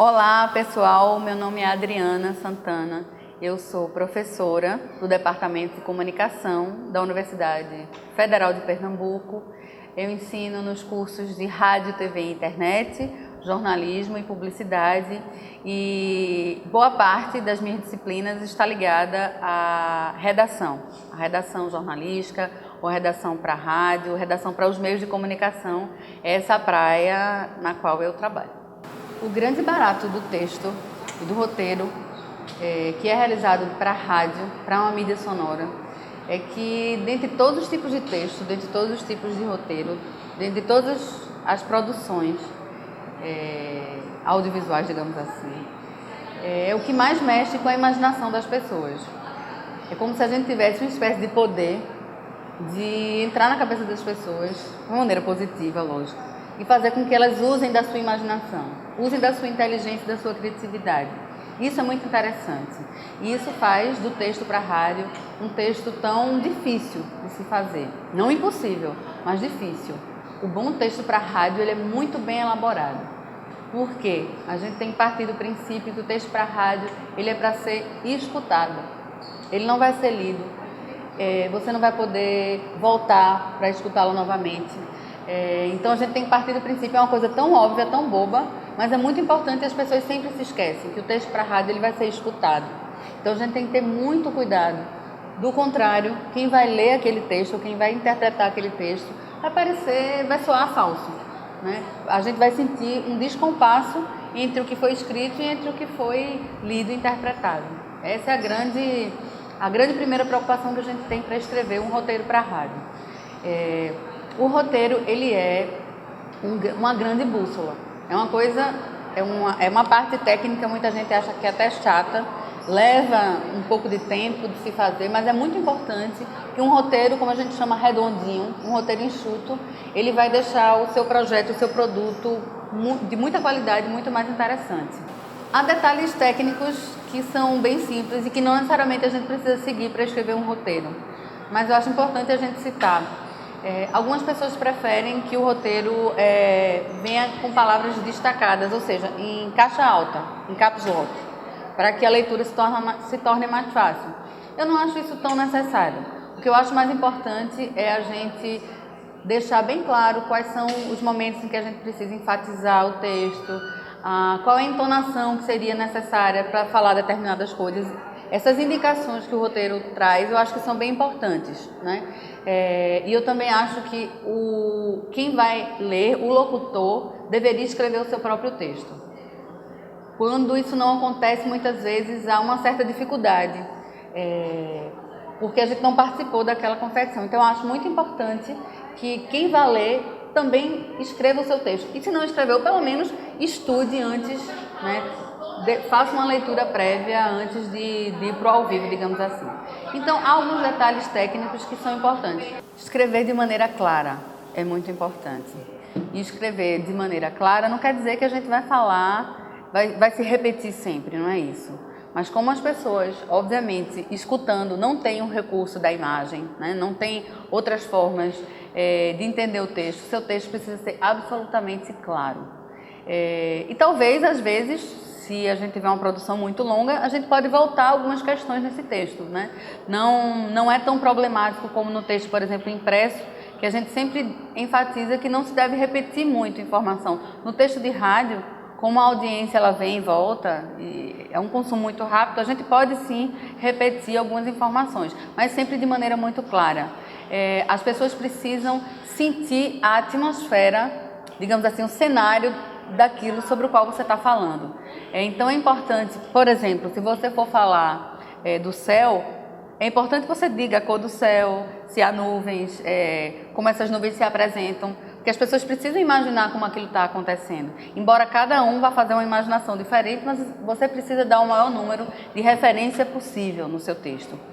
Olá pessoal, meu nome é Adriana Santana, eu sou professora do Departamento de Comunicação da Universidade Federal de Pernambuco. Eu ensino nos cursos de Rádio, TV e Internet, Jornalismo e Publicidade, e boa parte das minhas disciplinas está ligada à redação, a redação jornalística, ou redação para rádio, redação para os meios de comunicação, é essa praia na qual eu trabalho. O grande barato do texto e do roteiro, que é realizado para rádio, para uma mídia sonora, é que dentre todos os tipos de texto, dentre todos os tipos de roteiro, dentre todas as produções audiovisuais, digamos assim, é o que mais mexe com a imaginação das pessoas. É como se a gente tivesse uma espécie de poder de entrar na cabeça das pessoas, de uma maneira positiva, lógico, e fazer com que elas usem da sua imaginação, usem da sua inteligência, da sua criatividade. Isso é muito interessante. E isso faz do texto para a rádio um texto tão difícil de se fazer. Não impossível, mas difícil. O bom texto para a rádio ele é muito bem elaborado. Por quê? A gente tem que partir do princípio que o texto para a rádio ele é para ser escutado. Ele não vai ser lido. Você não vai poder voltar para escutá-lo novamente. Então a gente tem que partir do princípio, é uma coisa tão óbvia, tão boba, mas é muito importante e as pessoas sempre se esquecem que o texto para a rádio ele vai ser escutado. Então a gente tem que ter muito cuidado. Do contrário, quem vai ler aquele texto, quem vai interpretar aquele texto, vai soar falso, né? A gente vai sentir um descompasso entre o que foi escrito e entre o que foi lido e interpretado. Essa é a grande primeira preocupação que a gente tem para escrever um roteiro para a rádio. O roteiro ele é uma grande bússola. É uma parte técnica, muita gente acha que é até chata, leva um pouco de tempo de se fazer, mas é muito importante que um roteiro, como a gente chama redondinho, um roteiro enxuto, ele vai deixar o seu projeto, o seu produto de muita qualidade, muito mais interessante. Há detalhes técnicos que são bem simples e que não necessariamente a gente precisa seguir para escrever um roteiro, mas eu acho importante a gente citar. Algumas pessoas preferem que o roteiro venha com palavras destacadas, ou seja, em caixa alta, em caps lock, para que a leitura se torne mais fácil. Eu não acho isso tão necessário. O que eu acho mais importante é a gente deixar bem claro quais são os momentos em que a gente precisa enfatizar o texto, qual é a entonação que seria necessária para falar determinadas coisas. Essas indicações que o roteiro traz, eu acho que são bem importantes, né? E eu também acho que quem vai ler, o locutor, deveria escrever o seu próprio texto. Quando isso não acontece, muitas vezes há uma certa dificuldade, porque a gente não participou daquela confecção. Então, eu acho muito importante que quem vai ler também escreva o seu texto. E se não escreveu, pelo menos estude antes, né? Faça uma leitura prévia antes de ir para o ao vivo, digamos assim. Então, há alguns detalhes técnicos que são importantes. Escrever de maneira clara é muito importante. E escrever de maneira clara não quer dizer que a gente vai falar, vai se repetir sempre, não é isso. Mas como as pessoas, obviamente, escutando, não têm um recurso da imagem, né? Não tem outras formas de entender o texto, seu texto precisa ser absolutamente claro. E talvez, às vezes, se a gente tiver uma produção muito longa, a gente pode voltar algumas questões nesse texto, né? Não é tão problemático como no texto, por exemplo, impresso, que a gente sempre enfatiza que não se deve repetir muito informação. No texto de rádio, como a audiência ela vem e volta, e é um consumo muito rápido, a gente pode sim repetir algumas informações, mas sempre de maneira muito clara. As pessoas precisam sentir a atmosfera, digamos assim, o cenário daquilo sobre o qual você está falando. Então é importante, por exemplo, se você for falar do céu, é importante que você diga a cor do céu, se há nuvens, como essas nuvens se apresentam, porque as pessoas precisam imaginar como aquilo está acontecendo. Embora cada um vá fazer uma imaginação diferente, mas você precisa dar o maior número de referência possível no seu texto.